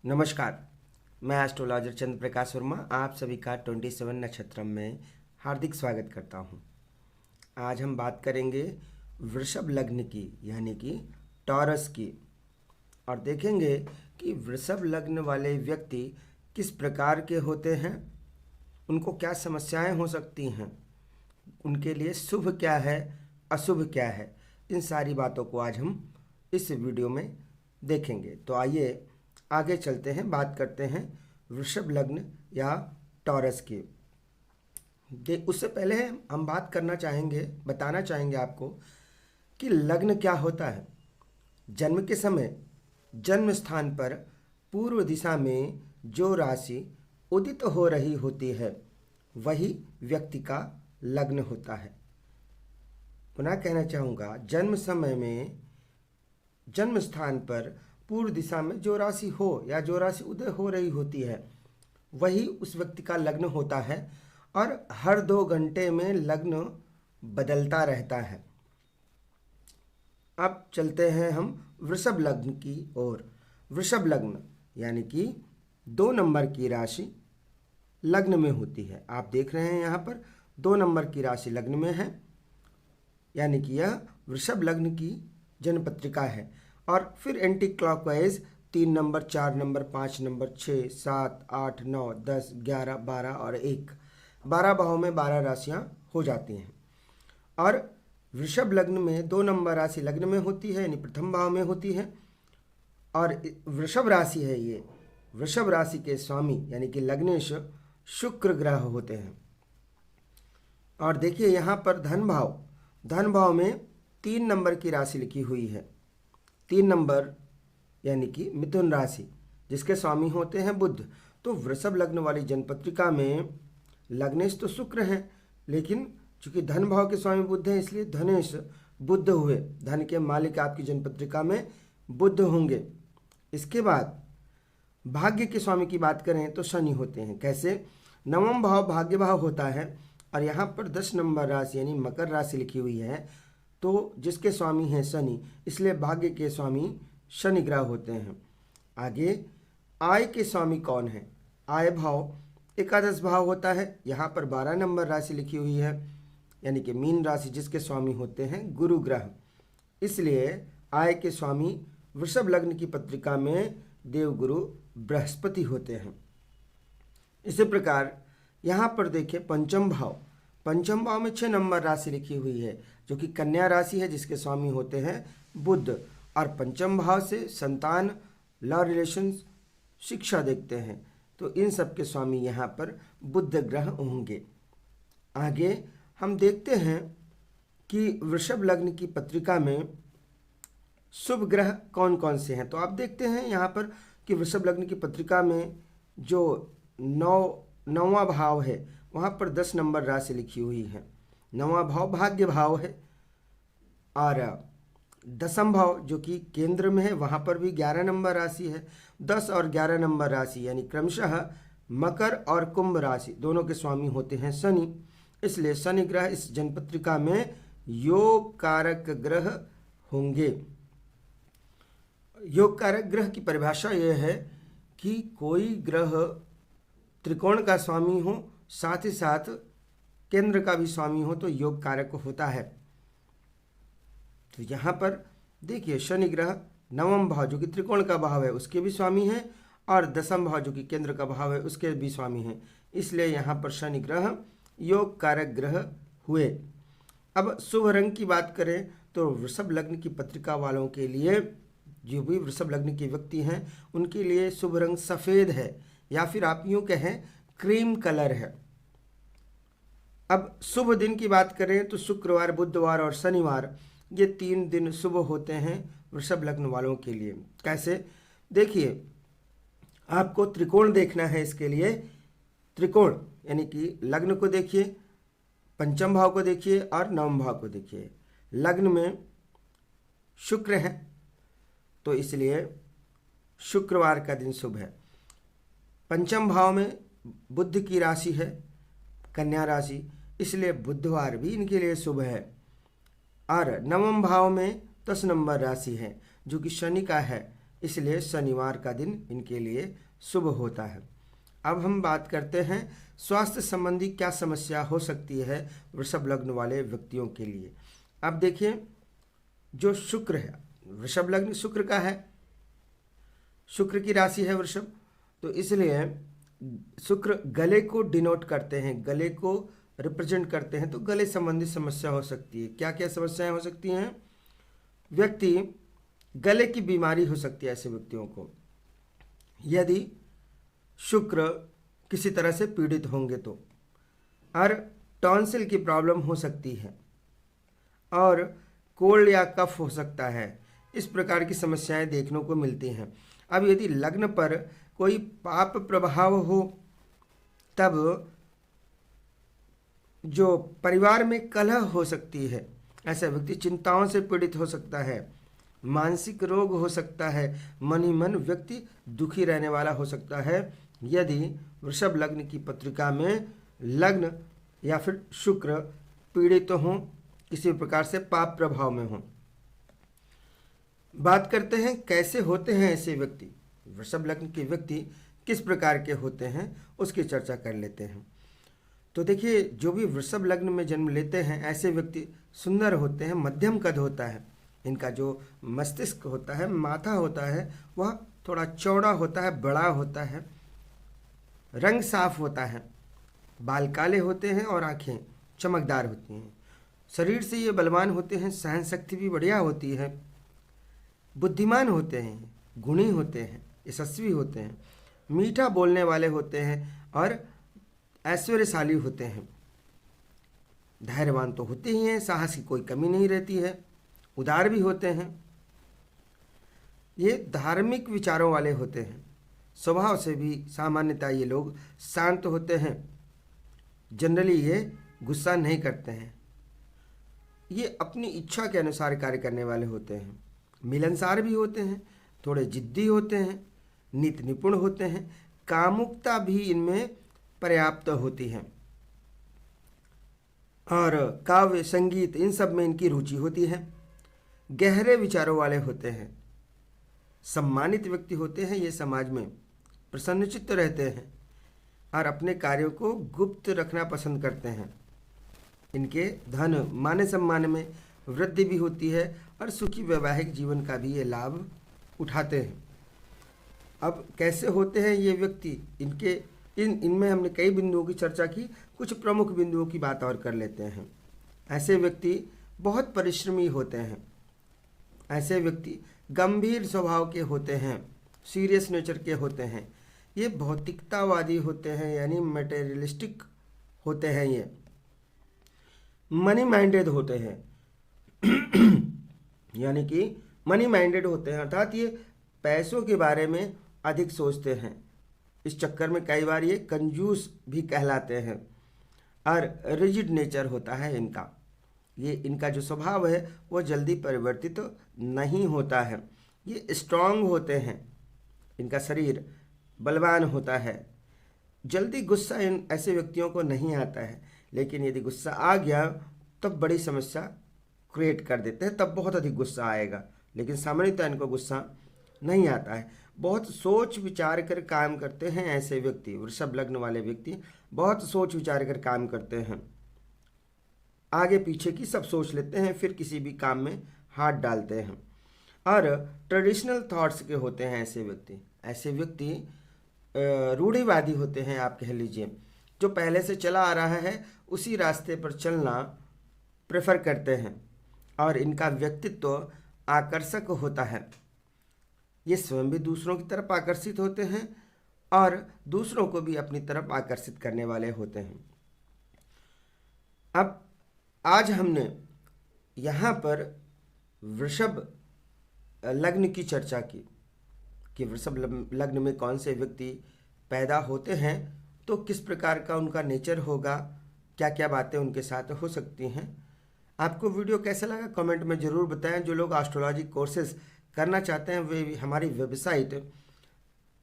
नमस्कार। मैं एस्ट्रोलॉजर चंद्र प्रकाश वर्मा आप सभी का 27 नक्षत्रम में हार्दिक स्वागत करता हूं। आज हम बात करेंगे वृषभ लग्न की यानी कि टॉरस की, और देखेंगे कि वृषभ लग्न वाले व्यक्ति किस प्रकार के होते हैं, उनको क्या समस्याएं हो सकती हैं, उनके लिए शुभ क्या है, अशुभ क्या है, इन सारी बातों को आज हम इस वीडियो में देखेंगे। तो आइए आगे चलते हैं, बात करते हैं वृषभ लग्न या टॉरस की। उससे पहले हम बात करना चाहेंगे, बताना चाहेंगे आपको कि लग्न क्या होता है। जन्म के समय जन्म स्थान पर पूर्व दिशा में जो राशि उदित हो रही होती है वही व्यक्ति का लग्न होता है। पुनः कहना चाहूँगा, जन्म समय में जन्म स्थान पर पूर्व दिशा में जो राशि हो या जो राशि उदय हो रही होती है वही उस व्यक्ति का लग्न होता है, और हर 2 घंटे में लग्न बदलता रहता है। अब चलते हैं हम वृषभ लग्न की ओर। वृषभ लग्न यानी कि 2 नंबर की राशि लग्न में होती है। आप देख रहे हैं यहाँ पर 2 नंबर की राशि लग्न में है, यानी कि यह वृषभ लग्न की जन्म पत्रिका है। और फिर anti clockwise 3 number, 4 number, 5 number, 6, 7, 8, 9, 10, 11, 12 और 1, 12 भावों में 12 राशियां हो जाती हैं। और वृषभ लग्न में 2 नंबर राशि लग्न में होती है, यानी प्रथम भाव में होती है। और वृषभ राशि है ये, वृषभ राशि के स्वामी यानी कि लग्नेश शुक्र ग्रह होते हैं। और देखिए यहाँ पर धन भाव में 3 नंबर की राशि लिखी हुई है। 3 नंबर यानी कि मिथुन राशि, जिसके स्वामी होते हैं बुध। तो वृषभ लग्न वाली जनपत्रिका में लग्नेश तो शुक्र हैं, लेकिन चूंकि धन भाव के स्वामी बुध हैं इसलिए धनेश बुध हुए। धन के मालिक आपकी जनपत्रिका में बुध होंगे। इसके बाद भाग्य के स्वामी की बात करें तो शनि होते हैं। कैसे? नवम भाव भाग्य भाव होता है, और यहाँ पर 10 नंबर राशि यानी मकर राशि लिखी हुई है, तो जिसके स्वामी हैं शनि, इसलिए भाग्य के स्वामी शनि ग्रह होते हैं। आगे आय के स्वामी कौन है? आय भाव एकादश भाव होता है। यहाँ पर 12 नंबर राशि लिखी हुई है, यानी कि मीन राशि, जिसके स्वामी होते हैं गुरु ग्रह। इसलिए आय के स्वामी वृषभ लग्न की पत्रिका में देवगुरु बृहस्पति होते हैं। इसी प्रकार यहाँ पर देखिए पंचम भाव में 6 नंबर राशि लिखी हुई है, जो कि कन्या राशि है, जिसके स्वामी होते हैं बुध। और पंचम भाव से संतान, लव रिलेशंस, शिक्षा देखते हैं, तो इन सब के स्वामी यहाँ पर बुध ग्रह होंगे। आगे हम देखते हैं कि वृषभ लग्न की पत्रिका में शुभ ग्रह कौन कौन से हैं। तो आप देखते हैं यहाँ पर कि वृषभ लग्न की पत्रिका में जो 9वां भाव है वहाँ पर 10 नंबर राशि लिखी हुई है। 9वां भाव भाग्य भाव है, और 10वां भाव जो कि केंद्र में है वहाँ पर भी 11 नंबर राशि है। 10 और 11 नंबर राशि यानी क्रमशः मकर और कुंभ राशि दोनों के स्वामी होते हैं शनि। इसलिए शनि ग्रह इस जनपत्रिका में योग कारक ग्रह होंगे। योग कारक ग्रह की परिभाषा यह है कि कोई ग्रह त्रिकोण का स्वामी हो, साथ ही साथ केंद्र का भी स्वामी हो, तो योग कारक होता है। तो यहाँ पर देखिए शनि ग्रह 9वां भाव जो कि त्रिकोण का भाव है उसके भी स्वामी हैं, और 10वां भाव जो कि केंद्र का भाव है उसके भी स्वामी हैं। इसलिए यहाँ पर शनि ग्रह योग कारक ग्रह हुए। अब शुभ रंग की बात करें तो वृषभ लग्न की पत्रिका वालों के लिए, जो भी वृषभ लग्न के व्यक्ति हैं उनके लिए शुभ रंग सफ़ेद है, या फिर आप यूँ कहें क्रीम कलर है। अब शुभ दिन की बात करें तो शुक्रवार, बुधवार और शनिवार, ये 3 दिन शुभ होते हैं वृषभ लग्न वालों के लिए। कैसे? देखिए आपको त्रिकोण देखना है। इसके लिए त्रिकोण यानी कि लग्न को देखिए, पंचम भाव को देखिए और नवम भाव को देखिए। लग्न में शुक्र है तो इसलिए शुक्रवार का दिन शुभ है। पंचम भाव में बुध की राशि है, कन्या राशि, इसलिए बुधवार भी इनके लिए शुभ है। और नवम भाव में 10 नंबर राशि है जो कि शनि का है, इसलिए शनिवार का दिन इनके लिए शुभ होता है। अब हम बात करते हैं स्वास्थ्य संबंधी क्या समस्या हो सकती है वृषभ लग्न वाले व्यक्तियों के लिए। अब देखिए, जो शुक्र है, वृषभ लग्न शुक्र का है, शुक्र की राशि है वृषभ, तो इसलिए शुक्र गले को डिनोट करते हैं, गले को रिप्रेजेंट करते हैं, तो गले संबंधी समस्या हो सकती है। क्या क्या समस्याएं हो सकती हैं? व्यक्ति गले की बीमारी हो सकती है ऐसे व्यक्तियों को, यदि शुक्र किसी तरह से पीड़ित होंगे तो। और टॉन्सिल की प्रॉब्लम हो सकती है, और कोल्ड या कफ हो सकता है। इस प्रकार की समस्याएं देखने को मिलती हैं। अब यदि लग्न पर कोई पाप प्रभाव हो, तब जो परिवार में कलह हो सकती है, ऐसा व्यक्ति चिंताओं से पीड़ित हो सकता है, मानसिक रोग हो सकता है, मन ही मन व्यक्ति दुखी रहने वाला हो सकता है, यदि वृषभ लग्न की पत्रिका में लग्न या फिर शुक्र पीड़ित हों, किसी प्रकार से पाप प्रभाव में हों। बात करते हैं कैसे होते हैं ऐसे व्यक्ति, वृषभ लग्न के व्यक्ति किस प्रकार के होते हैं, उसकी चर्चा कर लेते हैं। तो देखिए, जो भी वृषभ लग्न में जन्म लेते हैं ऐसे व्यक्ति सुंदर होते हैं, मध्यम कद होता है, इनका जो मस्तिष्क होता है, माथा होता है, वह थोड़ा चौड़ा होता है, बड़ा होता है, रंग साफ होता है, बाल काले होते हैं और आंखें चमकदार होती हैं। शरीर से ये बलवान होते हैं, सहन शक्ति भी बढ़िया होती है, बुद्धिमान होते हैं, गुणी होते हैं, यशस्वी होते हैं, मीठा बोलने वाले होते हैं और ऐश्वर्यशाली होते हैं। धैर्यवान तो होते ही हैं, साहस की कोई कमी नहीं रहती है, उदार भी होते हैं। ये धार्मिक विचारों वाले होते हैं, स्वभाव से भी सामान्यतः ये लोग शांत होते हैं, जनरली ये गुस्सा नहीं करते हैं, ये अपनी इच्छा के अनुसार कार्य करने वाले होते हैं, मिलनसार भी होते हैं, थोड़े जिद्दी होते हैं, नीति निपुण होते हैं, कामुकता भी इनमें पर्याप्त होती है, और काव्य संगीत इन सब में इनकी रुचि होती है। गहरे विचारों वाले होते हैं, सम्मानित व्यक्ति होते हैं, ये समाज में प्रसन्नचित्त रहते हैं और अपने कार्यों को गुप्त रखना पसंद करते हैं। इनके धन मान सम्मान में वृद्धि भी होती है और सुखी वैवाहिक जीवन का भी ये लाभ उठाते हैं। अब कैसे होते हैं ये व्यक्ति, इनमें हमने कई बिंदुओं की चर्चा की, कुछ प्रमुख बिंदुओं की बात और कर लेते हैं। ऐसे व्यक्ति बहुत परिश्रमी होते हैं, ऐसे व्यक्ति गंभीर स्वभाव के होते हैं, सीरियस नेचर के होते हैं, ये भौतिकतावादी होते हैं, यानी मटेरियलिस्टिक होते हैं, ये मनी माइंडेड होते हैं यानी कि मनी माइंडेड होते हैं, अर्थात ये पैसों के बारे में अधिक सोचते हैं। इस चक्कर में कई बार ये कंजूस भी कहलाते हैं और रिजिड नेचर होता है इनका। ये इनका जो स्वभाव है वो जल्दी परिवर्तित तो नहीं होता है। ये स्ट्रांग होते हैं, इनका शरीर बलवान होता है, जल्दी गुस्सा इन ऐसे व्यक्तियों को नहीं आता है, लेकिन यदि गुस्सा आ गया तब बड़ी समस्या क्रिएट कर देते हैं, तब बहुत अधिक गुस्सा आएगा, लेकिन सामान्यतः इनको गुस्सा नहीं आता है। बहुत सोच विचार कर काम करते हैं ऐसे व्यक्ति, वृषभ लग्न वाले व्यक्ति बहुत सोच विचार कर काम करते हैं, आगे पीछे की सब सोच लेते हैं, फिर किसी भी काम में हाथ डालते हैं और ट्रेडिशनल थॉट्स के होते हैं ऐसे व्यक्ति। ऐसे व्यक्ति रूढ़िवादी होते हैं, आप कह लीजिए, जो पहले से चला आ रहा है उसी रास्ते पर चलना प्रेफर करते हैं और इनका व्यक्तित्व आकर्षक होता है। ये स्वयं भी दूसरों की तरफ आकर्षित होते हैं और दूसरों को भी अपनी तरफ आकर्षित करने वाले होते हैं। अब आज हमने यहाँ पर वृषभ लग्न की चर्चा की कि वृषभ लग्न में कौन से व्यक्ति पैदा होते हैं, तो किस प्रकार का उनका नेचर होगा, क्या क्या बातें उनके साथ हो सकती हैं। आपको वीडियो कैसा लगा कमेंट में ज़रूर बताएं। जो लोग एस्ट्रोलॉजी कोर्सेज करना चाहते हैं वे हमारी वेबसाइट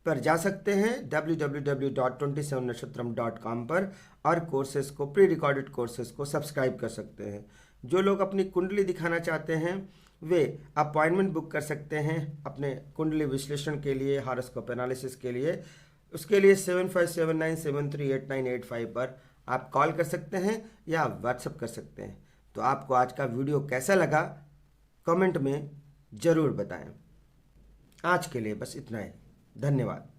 पर जा सकते हैं www.27nakshotram.com पर और कोर्सेज को, प्री रिकॉर्डेड कोर्सेज को सब्सक्राइब कर सकते हैं। जो लोग अपनी कुंडली दिखाना चाहते हैं वे अपॉइंटमेंट बुक कर सकते हैं अपने कुंडली विश्लेषण के लिए, हॉरोस्कोप एनालिसिस के लिए। उसके लिए 7579738985 पर आप कॉल कर सकते हैं या व्हाट्सएप कर सकते हैं। तो आपको आज का वीडियो कैसा लगा कमेंट में ज़रूर बताएं। आज के लिए बस इतना ही। धन्यवाद।